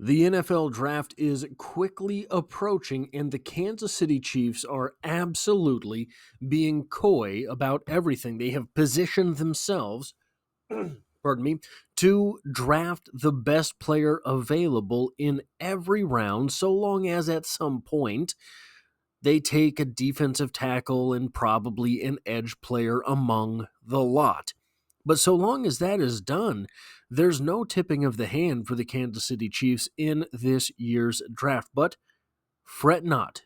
The NFL draft is quickly approaching, and the Kansas City Chiefs are absolutely being coy about everything. They have positioned themselves, pardon me, to draft the best player available in every round, so long as at some point they take a defensive tackle and probably an edge player among the lot. But so long as that is done, there's no tipping of the hand for the Kansas City Chiefs in this year's draft. But fret not.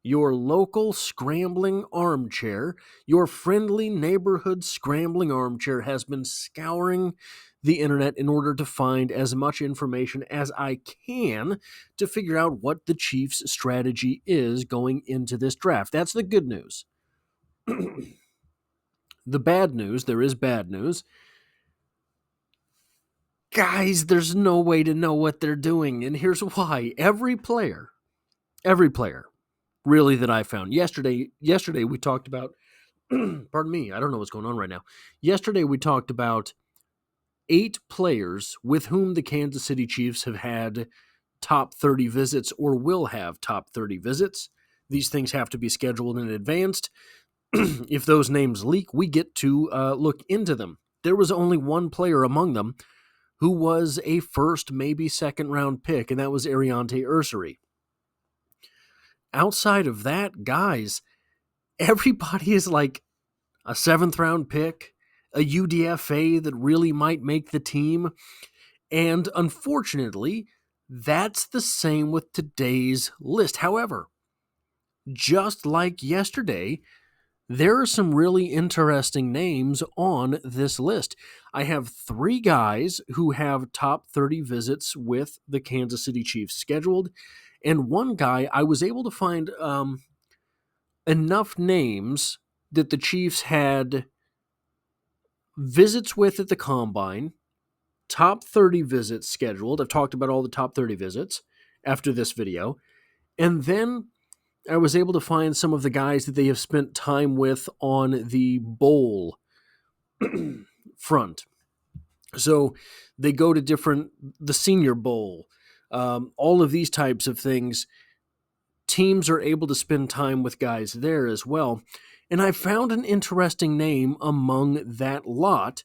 Your local scrambling armchair, your friendly neighborhood scrambling armchair has been scouring the internet in order to find as much information as I can to figure out what the Chiefs' strategy is going into this draft. That's the good news. The bad news, there is bad news. Guys, there's no way to know what they're doing, and here's why. Every player, really, that I found. Yesterday we talked about, pardon me, I don't know what's going on right now. Yesterday we talked about 8 players with whom the Kansas City Chiefs have had top 30 visits or will have top 30 visits. These things have to be scheduled in advance. If those names leak, we get to look into them. There was only one player among them who was a first, maybe second round pick, and that was Ariante Ursary. Outside of that, guys, everybody is like a 7th round pick, a UDFA that really might make the team, and unfortunately, that's the same with today's list. However, just like yesterday, there are some really interesting names on this list. I have 3 guys who have top 30 visits with the Kansas City Chiefs scheduled, and one guy I was able to find enough names that the Chiefs had visits with at the Combine, top 30 visits scheduled. I've talked about all the top 30 visits after this video, and then I was able to find some of the guys that they have spent time with on the bowl front. So they go to the Senior Bowl, all of these types of things. Teams are able to spend time with guys there as well. And I found an interesting name among that lot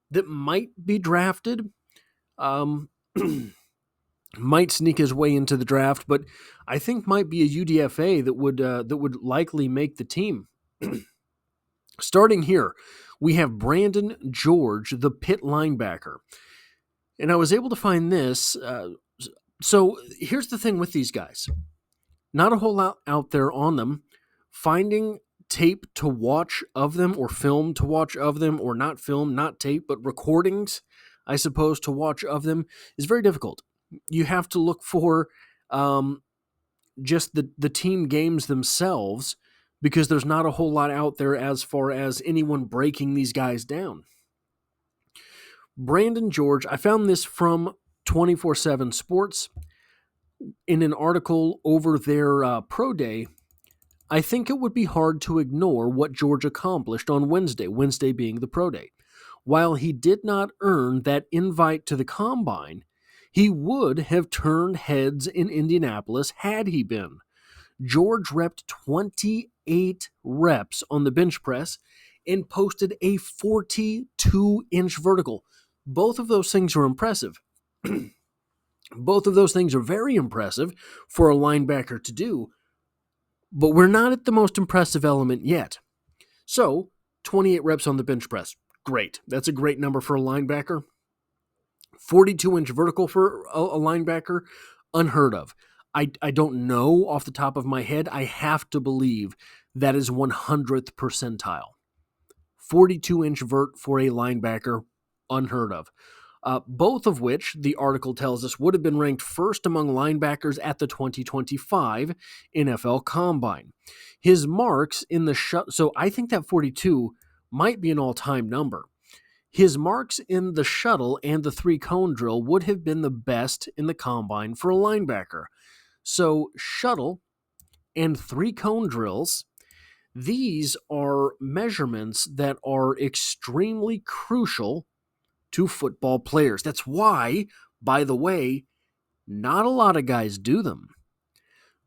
that might be drafted. Might sneak his way into the draft, but I think might be a UDFA that would likely make the team. Starting here, we have Brandon George, the Pitt linebacker. And I was able to find this. So here's the thing with these guys. Not a whole lot out there on them. Finding tape to watch of them, or film to watch of them, or not film, not tape, but recordings, I suppose, to watch of them is very difficult. You have to look for just the team games themselves, because there's not a whole lot out there as far as anyone breaking these guys down. Brandon George, I found this from 24/7 Sports in an article over their pro day. I think it would be hard to ignore what George accomplished on Wednesday being the pro day. While he did not earn that invite to the Combine, he would have turned heads in Indianapolis had he been. George repped 28 reps on the bench press and posted a 42-inch vertical. Both of those things are impressive. Both of those things are very impressive for a linebacker to do, but we're not at the most impressive element yet. So, 28 reps on the bench press. Great. That's a great number for a linebacker. 42-inch vertical for a linebacker, unheard of. I don't know off the top of my head. I have to believe that is 100th percentile. 42-inch vert for a linebacker, unheard of. Both of which, the article tells us, would have been ranked first among linebackers at the 2025 NFL Combine. His marks in the so I think that 42 might be an all-time number. His marks in the shuttle and the 3-cone drill would have been the best in the Combine for a linebacker. So shuttle and 3-cone drills, these are measurements that are extremely crucial to football players. That's why, by the way, Not a lot of guys do them.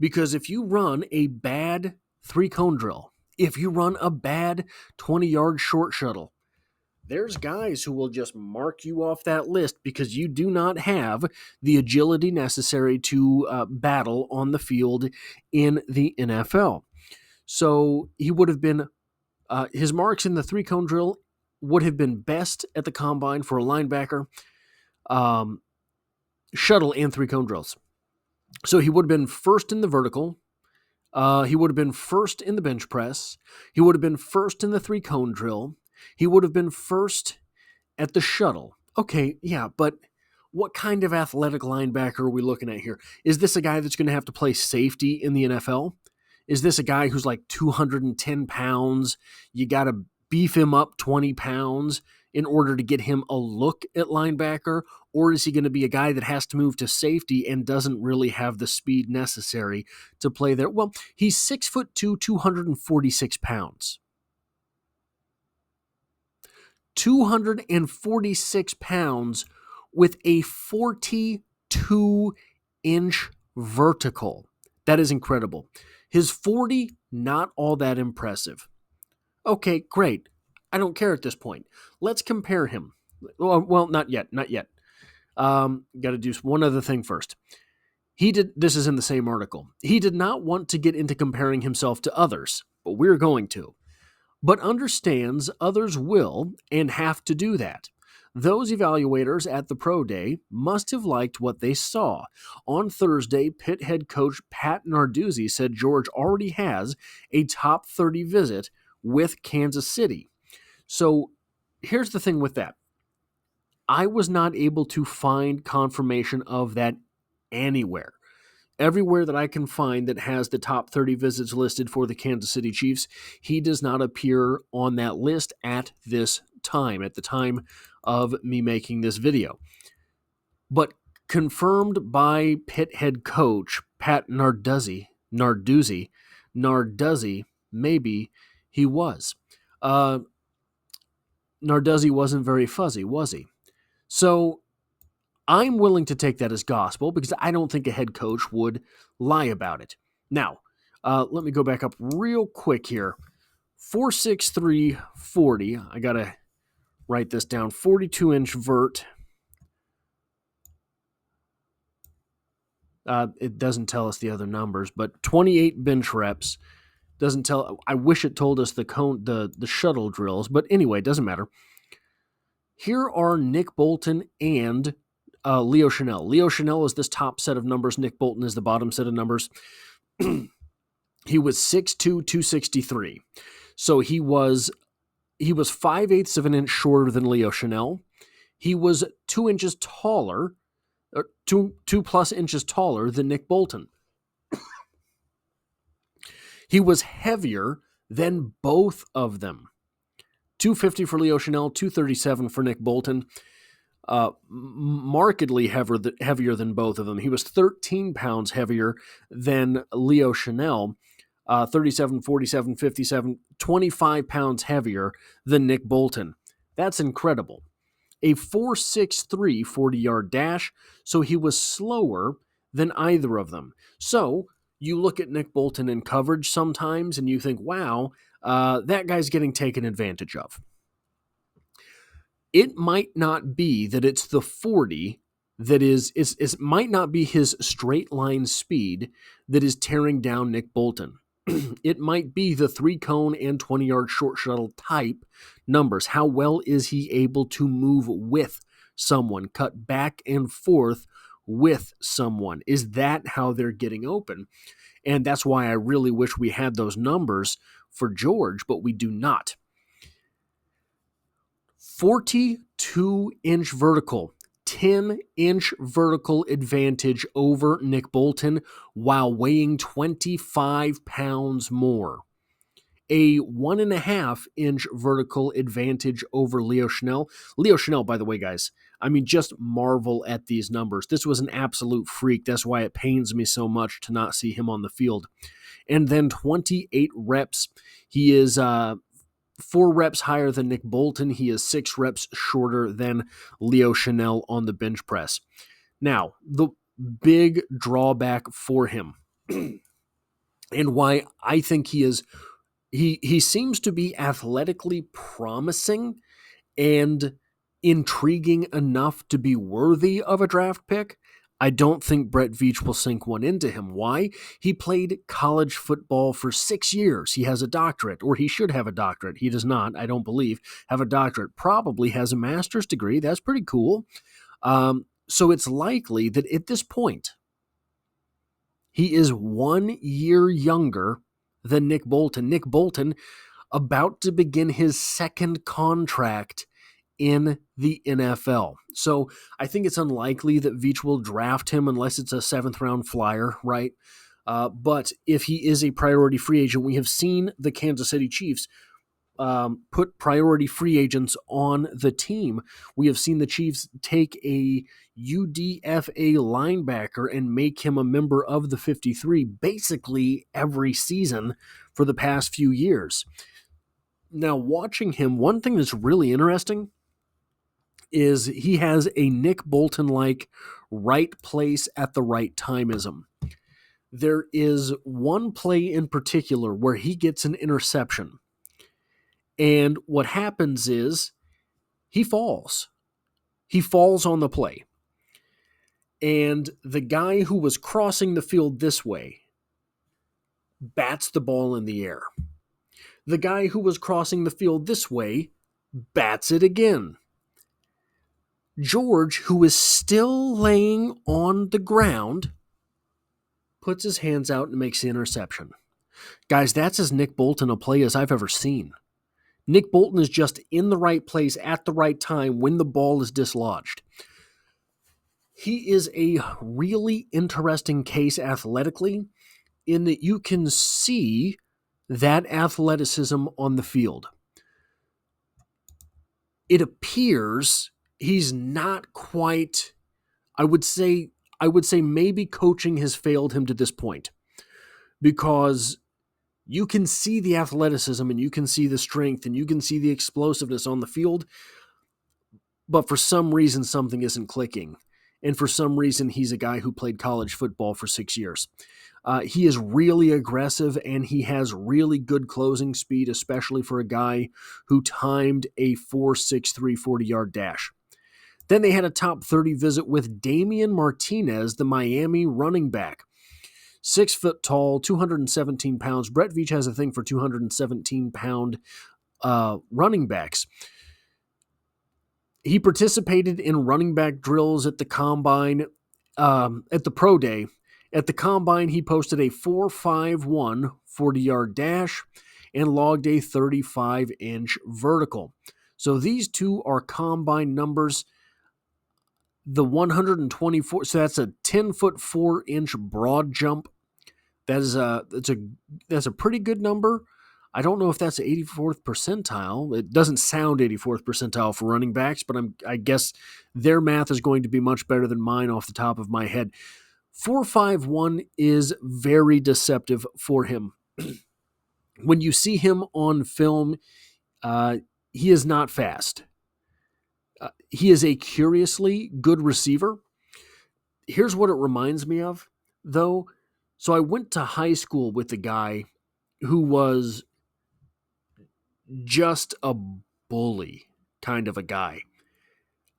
Because if you run a bad 3-cone drill, if you run a bad 20-yard short shuttle, there's guys who will just mark you off that list because you do not have the agility necessary to battle on the field in the NFL. So he would have been, his marks in the 3-cone drill would have been best at the combine for a linebacker, shuttle and 3-cone drills. So he would have been first in the vertical. He would have been first in the bench press. He would have been first in the 3-cone drill. He would have been first at the shuttle. Okay, yeah, but what kind of athletic linebacker are we looking at here? Is this a guy that's going to have to play safety in the NFL? Is this a guy who's like 210 pounds? You got to beef him up 20 pounds in order to get him a look at linebacker? Or is he going to be a guy that has to move to safety and doesn't really have the speed necessary to play there? Well, he's 6'2", 246 pounds. 246 pounds with a 42-inch vertical. That is incredible. His 40, not all that impressive. Okay, great. I don't care at this point. Let's compare him. Well, not yet. Got to do one other thing first. This is in the same article. He did not want to get into comparing himself to others, but we're going to. But understands others will and have to do that. Those evaluators at the Pro Day must have liked what they saw. On Thursday, Pitt head coach Pat Narduzzi said George already has a top 30 visit with Kansas City. So here's the thing with that. I was not able to find confirmation of that anywhere. Everywhere that I can find that has the top 30 visits listed for the Kansas City Chiefs, he does not appear on that list at this time, at the time of me making this video. But confirmed by Pitt head coach Pat Narduzzi, maybe he was. Narduzzi wasn't very fuzzy, was he? So I'm willing to take that as gospel because I don't think a head coach would lie about it. Now, let me go back up real quick here. 4'6", 40. I got to write this down. 42-inch vert. It doesn't tell us the other numbers, but 28 bench reps. Doesn't tell. I wish it told us the shuttle drills, but anyway, it doesn't matter. Here are Nick Bolton and Leo Chenal. Leo Chenal is this top set of numbers. Nick Bolton is the bottom set of numbers. He was 6'2", 263. So he was 5/8 of an inch shorter than Leo Chenal. He was 2 inches taller, or 2+ inches taller than Nick Bolton. He was heavier than both of them. 250 for Leo Chenal, 237 for Nick Bolton. Markedly heavier than both of them. He was 13 pounds heavier than Leo Chenal, 37, 47, 57, 25 pounds heavier than Nick Bolton. That's incredible. A 4.63 40-yard dash, so he was slower than either of them. So you look at Nick Bolton in coverage sometimes and you think, wow, that guy's getting taken advantage of. It might not be that it's the 40 that it might not be his straight line speed that is tearing down Nick Bolton. It might be the 3-cone and 20-yard short shuttle type numbers. How well is he able to move with someone, cut back and forth with someone? Is that how they're getting open? And that's why I really wish we had those numbers for George, but we do not. 42-inch vertical, 10-inch vertical advantage over Nick Bolton while weighing 25 pounds more. A 1.5-inch vertical advantage over Leo Chenal. Leo Chenal, by the way, guys, I mean, just marvel at these numbers. This was an absolute freak. That's why it pains me so much to not see him on the field. And then 28 reps. He is 4 reps higher than Nick Bolton. He is 6 reps shorter than Leo Chenal on the bench press. Now, big drawback for him. And why I think he seems to be athletically promising and intriguing enough to be worthy of a draft pick. I don't think Brett Veach will sink one into him. Why? He played college football for 6 years. He has a doctorate, or he should have a doctorate. He does not, I don't believe, have a doctorate. Probably has a master's degree. That's pretty cool. So it's likely that at this point, he is 1 year younger than Nick Bolton. Nick Bolton about to begin his second contract in the NFL. So I think it's unlikely that Veach will draft him unless it's a 7th round flyer, right? But if he is a priority free agent, we have seen the Kansas City Chiefs put priority free agents on the team. We have seen the Chiefs take a UDFA linebacker and make him a member of the 53 basically every season for the past few years. Now, watching him, one thing that's really interesting is he has a Nick Bolton-like right place at the right timeism. There is one play in particular where he gets an interception. And what happens is he falls. He falls on the play. And the guy who was crossing the field this way bats the ball in the air. The guy who was crossing the field this way bats it again. George, who is still laying on the ground, puts his hands out and makes the interception. Guys, that's as Nick Bolton a play as I've ever seen. Nick Bolton is just in the right place at the right time when the ball is dislodged. He is a really interesting case athletically in that you can see that athleticism on the field. It appears he's not quite, I would say maybe coaching has failed him to this point, because you can see the athleticism and you can see the strength and you can see the explosiveness on the field, but for some reason something isn't clicking. And for some reason he's a guy who played college football for 6 years. He is really aggressive and he has really good closing speed, especially for a guy who timed a 4.63 40-yard dash. Then they had a top 30 visit with Damian Martinez, the Miami running back. 6 foot tall, 217 pounds. Brett Veach has a thing for 217-pound running backs. He participated in running back drills at the combine, at the pro day. At the combine, he posted a 4.51 40-yard dash and logged a 35-inch vertical. So these two are combine numbers. The 124, so that's a 10-foot 4-inch broad jump. That's a pretty good number. I don't know if that's 84th percentile. It doesn't sound 84th percentile for running backs, but I guess their math is going to be much better than mine off the top of my head. 4.51 is very deceptive for him. When you see him on film, he is not fast. He is a curiously good receiver. Here's what it reminds me of, though. So I went to high school with a guy who was just a bully kind of a guy.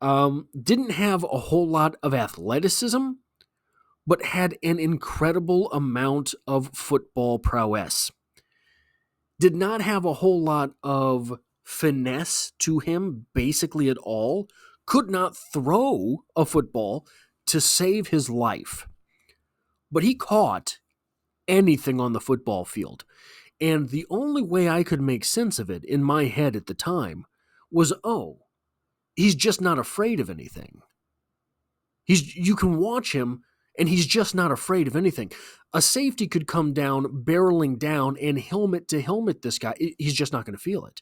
Didn't have a whole lot of athleticism, but had an incredible amount of football prowess. Did not have a whole lot of finesse to him, basically at all. Could not throw a football to save his life. But he caught anything on the football field. And the only way I could make sense of it in my head at the time was, he's just not afraid of anything. You can watch him, and he's just not afraid of anything. A safety could come down, barreling down, and helmet to helmet this guy. He's just not going to feel it.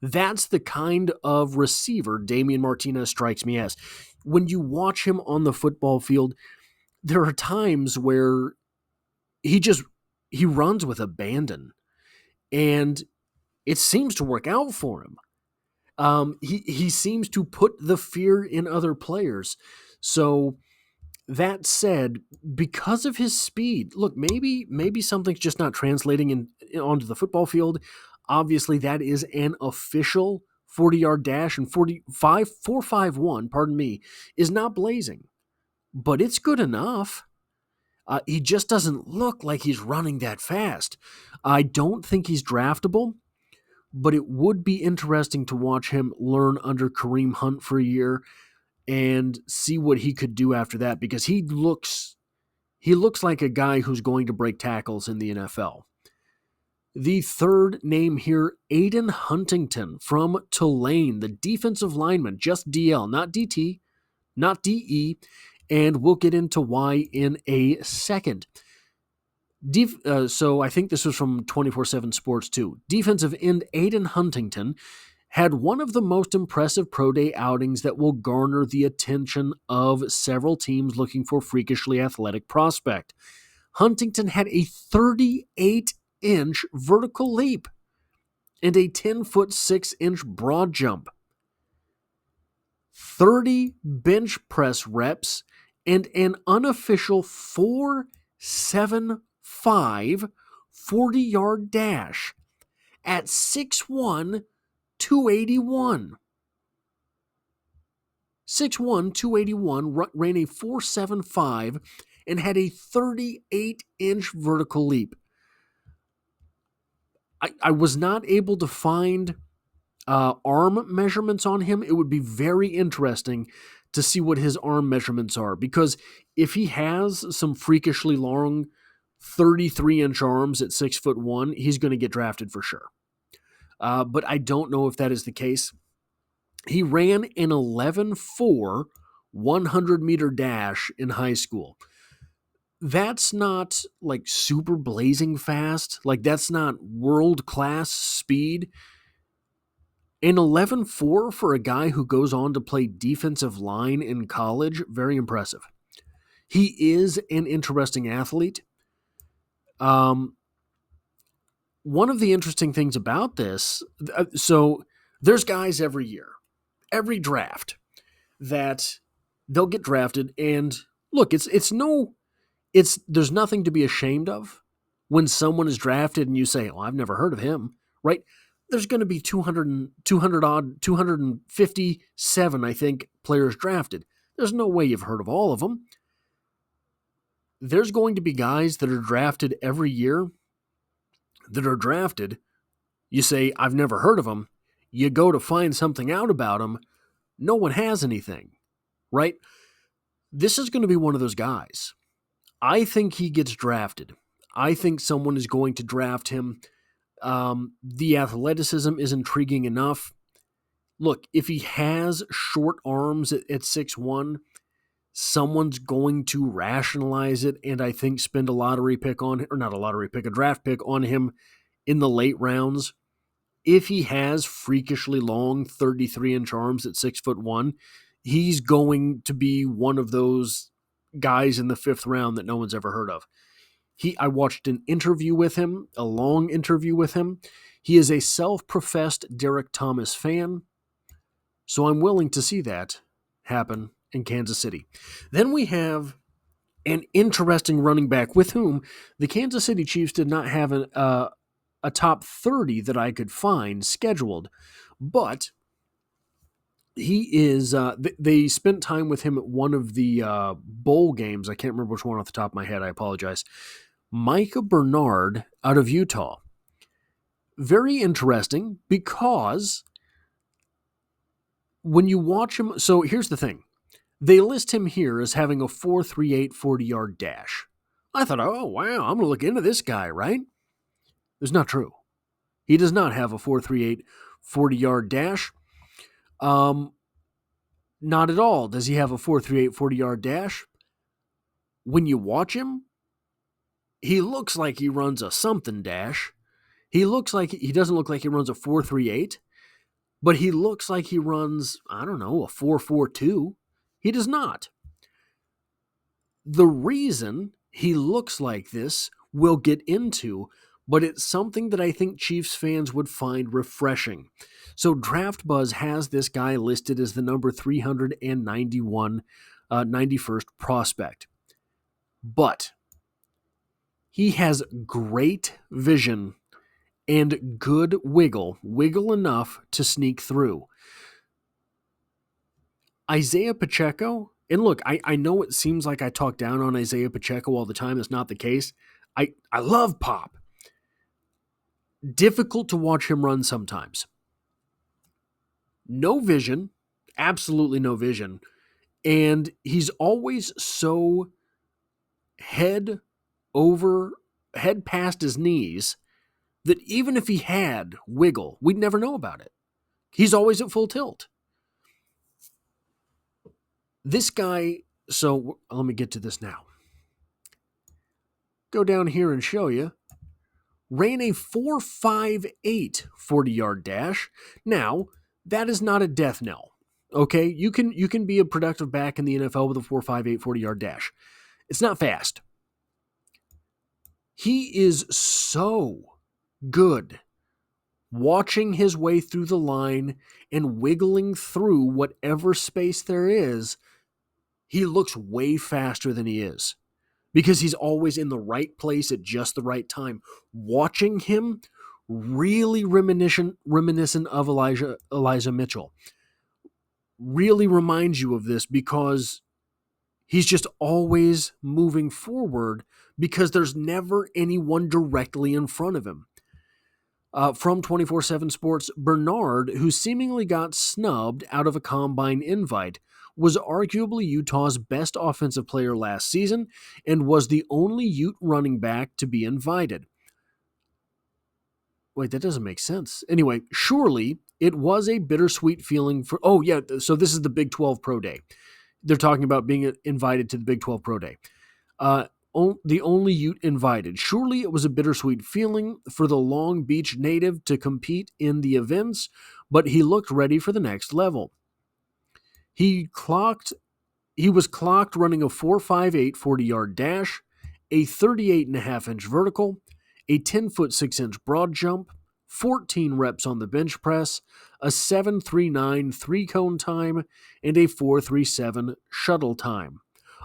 That's the kind of receiver Damian Martinez strikes me as. When you watch him on the football field, there are times where he runs with abandon, and it seems to work out for him. He seems to put the fear in other players. So That said, because of his speed, look, maybe something's just not translating onto the football field. Obviously, that is an official 40-yard dash, and 4.51, pardon me, is not blazing, but it's good enough. He just doesn't look like he's running that fast. I don't think he's draftable, but it would be interesting to watch him learn under Kareem Hunt for a year and see what he could do after that, because he looks like a guy who's going to break tackles in the NFL. The third name here, Aiden Huntington from Tulane, the defensive lineman, just DL, not DT, not DE, and we'll get into why in a second. So I think this was from 24/7 Sports too. Defensive end Aiden Huntington had one of the most impressive pro day outings that will garner the attention of several teams looking for freakishly athletic prospect. Huntington had a 38-inch vertical leap and a 10'6" broad jump, 30 bench press reps, and an unofficial 4.75 40-yard dash at 6'1", 281. 6'1", 281, ran a 4.75 and had a 38-inch vertical leap. I was not able to find arm measurements on him. It would be very interesting to see what his arm measurements are, because if he has some freakishly long 33-inch arms at 6'1", he's going to get drafted for sure. But I don't know if that is the case. He ran an 11.4 100-meter dash in high school. That's not like super blazing fast. Like, that's not world-class speed. An 11.4 for a guy who goes on to play defensive line in college, very impressive. He is an interesting athlete. One of the interesting things about this, so there's guys every year, every draft, that they'll get drafted, and look, there's nothing to be ashamed of when someone is drafted and you say, "Oh, I've never heard of him," right? There's going to be 257, I think, players drafted. There's no way you've heard of all of them. There's going to be guys that are drafted every year that are drafted. You say, "I've never heard of them." You go to find something out about them. No one has anything, right? This is going to be one of those guys. I think he gets drafted. I think someone is going to draft him. The athleticism is intriguing enough. Look, if he has short arms at 6'1", someone's going to rationalize it and I think spend a draft pick on him in the late rounds. If he has freakishly long 33-inch arms at 6'1", he's going to be one of those guys in the 5th round that no one's ever heard of. I watched an interview with him, a long interview with him. He is a self-professed Derek Thomas fan, so I'm willing to see that happen in Kansas City. Then we have an interesting running back with whom the Kansas City Chiefs did not have a top 30 that I could find scheduled, but he is, they spent time with him at one of the bowl games. I can't remember which one off the top of my head. I apologize. Micah Bernard out of Utah. Very interesting because when you watch him, so here's the thing. They list him here as having a 4.38 40-yard dash. I thought, oh, wow, I'm going to look into this guy, right? It's not true. He does not have a 4.38 40-yard dash. Not at all does he have a 4.38 40-yard dash. When you watch him, he looks like he runs a something dash. He doesn't look like he runs a 4.38, but he looks like he runs, I don't know, a 4.42. He does not. The reason he looks like this we'll get into, but it's something that I think Chiefs fans would find refreshing. So Draft Buzz has this guy listed as the number 391 91st prospect. But he has great vision and good wiggle enough to sneak through. Isaiah Pacheco, and look, I know it seems like I talk down on Isaiah Pacheco all the time. That's not the case. I love Pop. Difficult to watch him run sometimes. No vision, absolutely no vision. And he's always so head past his knees that even if he had wiggle, we'd never know about it. He's always at full tilt. This guy, so let me get to this now. Go down here and show you. Ran a 4.58 40-yard dash. Now, that is not a death knell. Okay, you can be a productive back in the NFL with a 4.58 40-yard dash. It's not fast. He is so good watching his way through the line and wiggling through whatever space there is. He looks way faster than he is because he's always in the right place at just the right time. Watching him, really reminiscent of Elijah Mitchell. Really reminds you of this because he's just always moving forward because there's never anyone directly in front of him. From 24/7 Sports, Bernard, who seemingly got snubbed out of a combine invite, was arguably Utah's best offensive player last season and was the only Ute running back to be invited. Wait, that doesn't make sense. Anyway, surely it was a bittersweet feeling for... Oh, yeah, so this is the Big 12 Pro Day. They're talking about being invited to the Big 12 Pro Day. The only Ute invited. Surely it was a bittersweet feeling for the Long Beach native to compete in the events, but he looked ready for the next level. He was clocked running a 4.58 40-yard dash, a 38.5-inch vertical, a 10-foot 6-inch broad jump, 14 reps on the bench press, a 7.39 three-cone time, and a 4.37 shuttle time.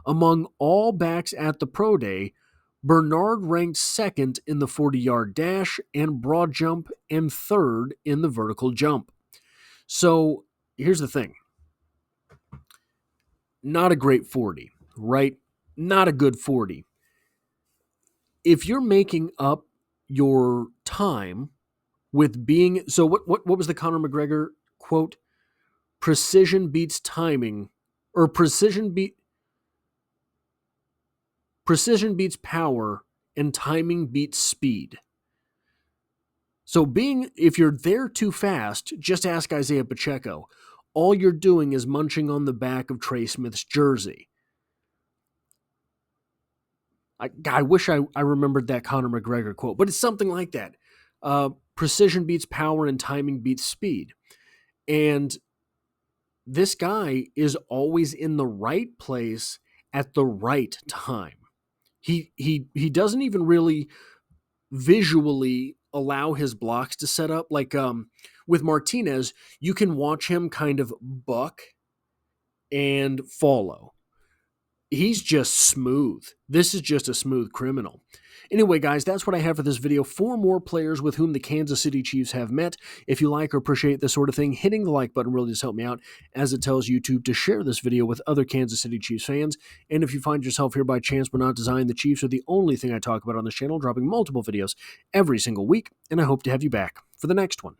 Among all backs at the Pro Day, Bernard ranked second in the 40-yard dash and broad jump and third in the vertical jump. So here's the thing. Not a great 40, right? Not a good 40. If you're making up your time with being... So what was the Conor McGregor quote? Precision beats timing, or precision beats power and timing beats speed. So if you're there too fast, just ask Isaiah Pacheco. All you're doing is munching on the back of Trey Smith's jersey. I wish I remembered that Conor McGregor quote, but it's something like that. Precision beats power and timing beats speed. And this guy is always in the right place at the right time. He doesn't even really visually allow his blocks to set up. Like with Martinez, you can watch him kind of buck and follow. He's just smooth. This is just a smooth criminal. Anyway, guys, that's what I have for this video. 4 more players with whom the Kansas City Chiefs have met. If you like or appreciate this sort of thing, hitting the like button really does help me out, as it tells YouTube to share this video with other Kansas City Chiefs fans. And if you find yourself here by chance but not design, the Chiefs are the only thing I talk about on this channel, dropping multiple videos every single week, and I hope to have you back for the next one.